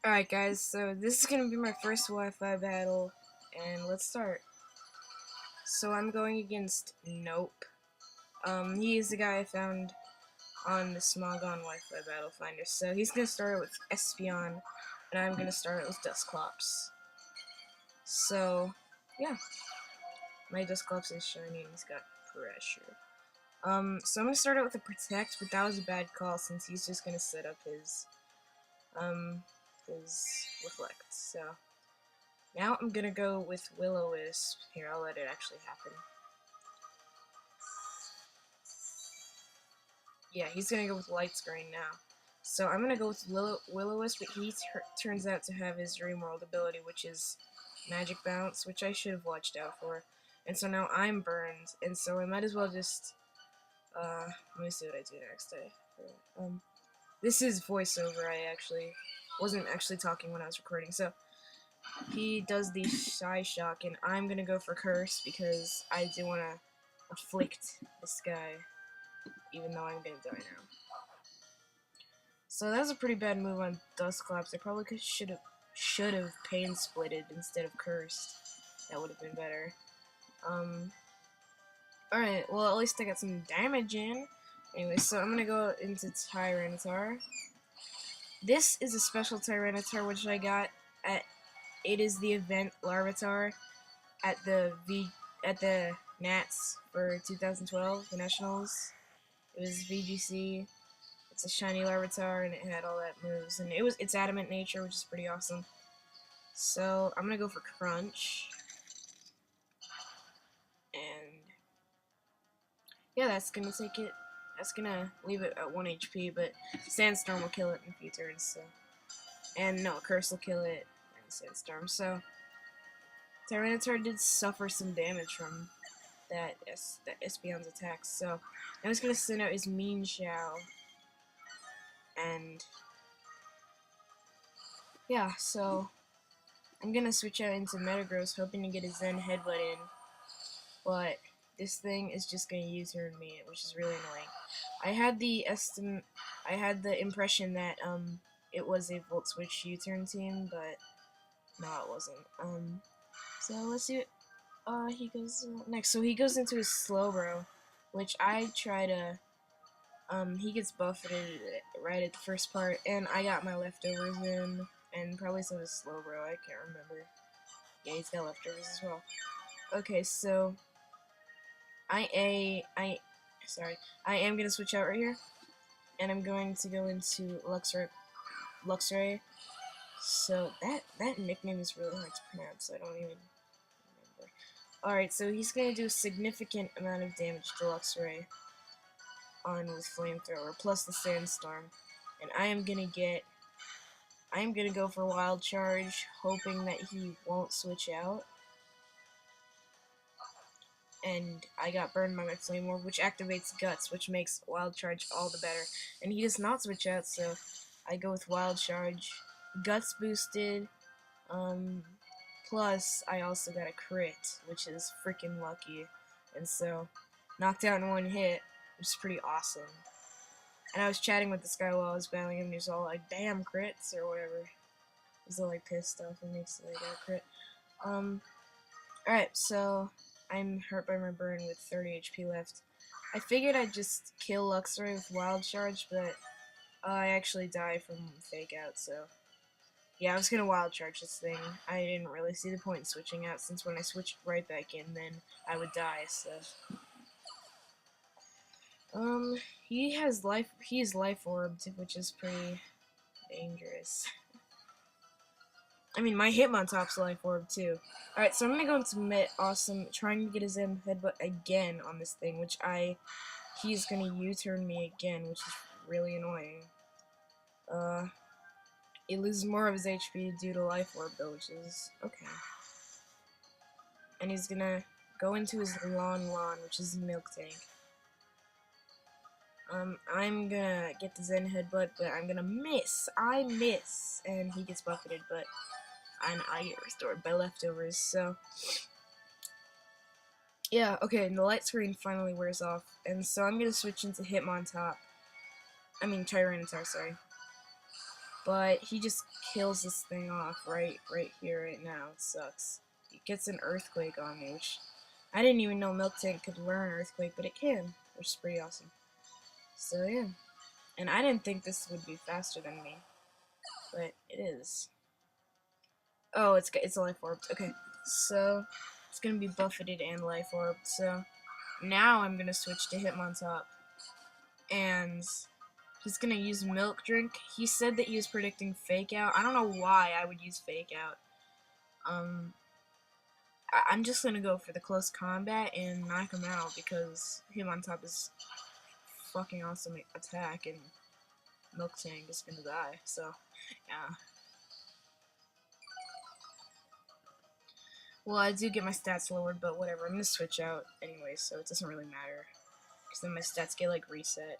Alright guys, so this is gonna be my first Wi-Fi battle, and let's start. So I'm going against Nope. He is the guy I found on the Smogon Wi-Fi Battle Finder. So he's gonna start with Espion, and I'm gonna start it with Dusclops. So, yeah. My Dusclops is shiny and he's got pressure. So I'm gonna start out with a Protect, but that was a bad call since he's just gonna set up his Reflect. So now I'm gonna go with Will-O-Wisp. Here, I'll let it actually happen. Yeah, he's gonna go with Light Screen now. So I'm gonna go with Will-O-Wisp, but he turns out to have his Dream World ability, which is Magic Bounce, which I should have watched out for. And so now I'm burned, and so I might as well just, let me see what I do next. This is voiceover, I actually wasn't actually talking when I was recording, so he does the Shy Shock, and I'm gonna go for Curse because I do want to afflict this guy, even though I'm gonna die now. So that was a pretty bad move on Dusclops. I probably should have Pain Splitted instead of Cursed. That would have been better. Alright, well at least I got some damage in. Anyway, so I'm gonna go into Tyranitar. This is a special Tyranitar which I got at it is the event Larvitar at the Nats for 2012, the Nationals. It was VGC. It's a shiny Larvitar and it had all that moves, and it's adamant nature, which is pretty awesome. So I'm gonna go for Crunch, and yeah, that's gonna take it. That's gonna leave it at 1 HP, but Sandstorm will kill it in a few turns. So, and no, Curse will kill it and Sandstorm. So Tyranitar did suffer some damage from that Espion's attacks. So I'm just gonna send out his Mean Shao, and yeah, so I'm gonna switch out into Metagross, hoping to get a Zen Headbutt in, but this thing is just gonna U-turn me, which is really annoying. I had the impression that it was a Volt Switch U-turn team, but no, it wasn't. So let's see what he goes next. So he goes into his Slowbro, which I try to he gets buffeted right at the first part, and I got my leftovers in, and probably so does Slowbro, I can't remember. Yeah, he's got leftovers as well. Okay, so I am gonna switch out right here, and I'm going to go into Luxray. So that nickname is really hard to pronounce, so I don't even remember. Alright, so he's gonna do a significant amount of damage to Luxray on with Flamethrower, plus the Sandstorm. And I am gonna go for Wild Charge, hoping that he won't switch out. And I got burned by my Flame Orb, which activates Guts, which makes Wild Charge all the better. And he does not switch out, so I go with Wild Charge. Guts boosted, plus I also got a crit, which is freaking lucky. And so, knocked out in one hit, which is pretty awesome. And I was chatting with this guy while I was battling him, and he was all like, damn crits, or whatever. He was all like pissed off at me, so I got a crit. Alright, so I'm hurt by my burn with 30 HP left. I figured I'd just kill Luxray with Wild Charge, but I actually die from Fake Out, so yeah, I was gonna Wild Charge this thing. I didn't really see the point in switching out, since when I switched right back in, then I would die, so he is life orbed, which is pretty dangerous. I mean, my Hitmontop's life orb too. Alright, so I'm gonna go into Awesome, trying to get his headbutt again on this thing, which he's gonna U-turn me again, which is really annoying. He loses more of his HP due to life orb though, which is okay. And he's gonna go into his Lon, which is Milk Tank. I'm gonna get the Zen Headbutt, but I'm gonna miss. I miss, and he gets buffeted, but I get restored by leftovers, so yeah, okay, and the light screen finally wears off, and so I'm gonna switch into Tyranitar, sorry. but he just kills this thing off right here, right now. It sucks. It gets an earthquake on me, which I didn't even know Milk Tank could learn earthquake, but it can, which is pretty awesome. So yeah, and I didn't think this would be faster than me, but it is. Oh, it's a life orb. Okay, so it's gonna be buffeted and life orb. So now I'm gonna switch to Hitmontop, and he's gonna use Milk Drink. He said that he was predicting Fake Out. I don't know why I would use Fake Out. I'm just gonna go for the close combat and knock him out because Hitmontop is fucking awesome attack, and Milk Tank is gonna die. So yeah. Well, I do get my stats lowered, but whatever. I'm gonna switch out anyway, so it doesn't really matter. Because then my stats get, like, reset.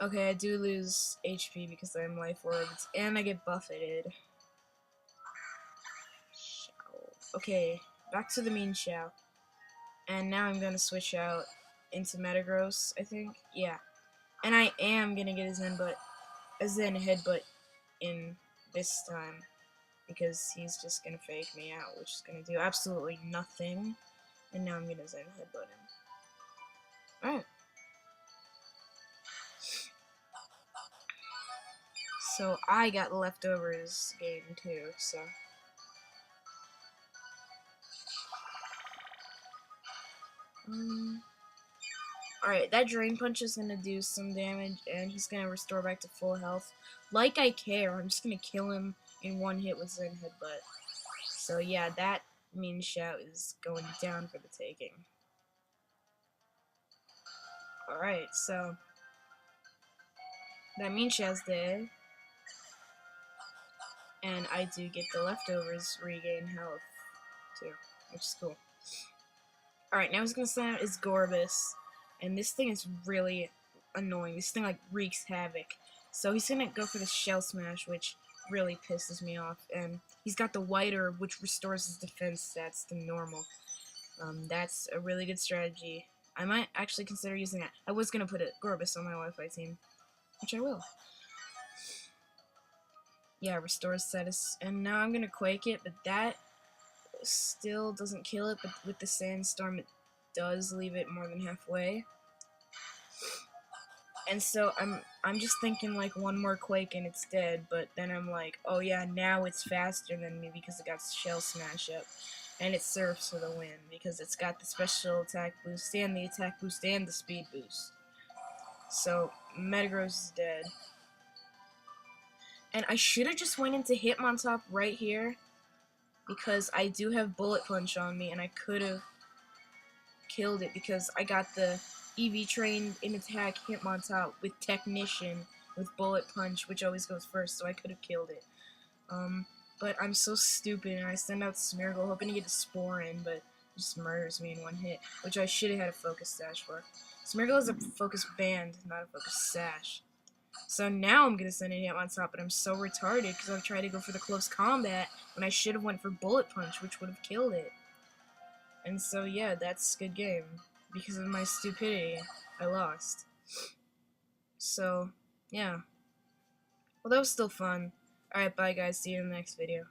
Okay, I do lose HP because I'm life orbed, and I get buffeted. Okay, back to the mean Xiao. And now I'm gonna switch out into Metagross, I think. Yeah. And I am gonna get a Zen headbutt in this time. Because he's just gonna fake me out, which is gonna do absolutely nothing. And now I'm gonna Zen headbutt him. Alright. So I got leftovers game too, so. Alright, that Drain Punch is gonna do some damage, and he's gonna restore back to full health. Like I care, I'm just gonna kill him in one hit with Zen Headbutt. So yeah, that mean Shout is going down for the taking. Alright, so that mean Shout's dead. And I do get the leftovers regain health too, which is cool. Alright, now he's gonna send out his Gorebyss. And this thing is really annoying. This thing, like, wreaks havoc. So he's gonna go for the Shell Smash, which really pisses me off. And he's got the White Herb, which restores his defense stats to normal. That's a really good strategy. I might actually consider using that. I was gonna put a Gorebyss on my Wi-Fi team, which I will. Yeah, restores status. And now I'm gonna Quake it, but that still doesn't kill it, but with the Sandstorm it does leave it more than halfway. And so I'm just thinking, like, one more Quake and it's dead, but then I'm like, oh yeah, now it's faster than me because it got Shell Smash up. And it serves for the win because it's got the special attack boost and the attack boost and the speed boost. So Metagross is dead. And I should have just went into Hitmontop right here because I do have Bullet Punch on me and I could have killed it because I got the EV trained in attack Hitmontop with Technician with Bullet Punch, which always goes first, so I could have killed it. But I'm so stupid and I send out Smeargle hoping to get a Spore in, but it just murders me in one hit, which I should have had a Focus Sash for. Smeargle is a Focus Band, not a Focus Sash. So now I'm gonna send in Hitmontop, but I'm so retarded because I've tried to go for the close combat when I should have went for Bullet Punch, which would have killed it. And so yeah, that's a good game. Because of my stupidity, I lost. So, yeah. Well, that was still fun. Alright, bye guys, see you in the next video.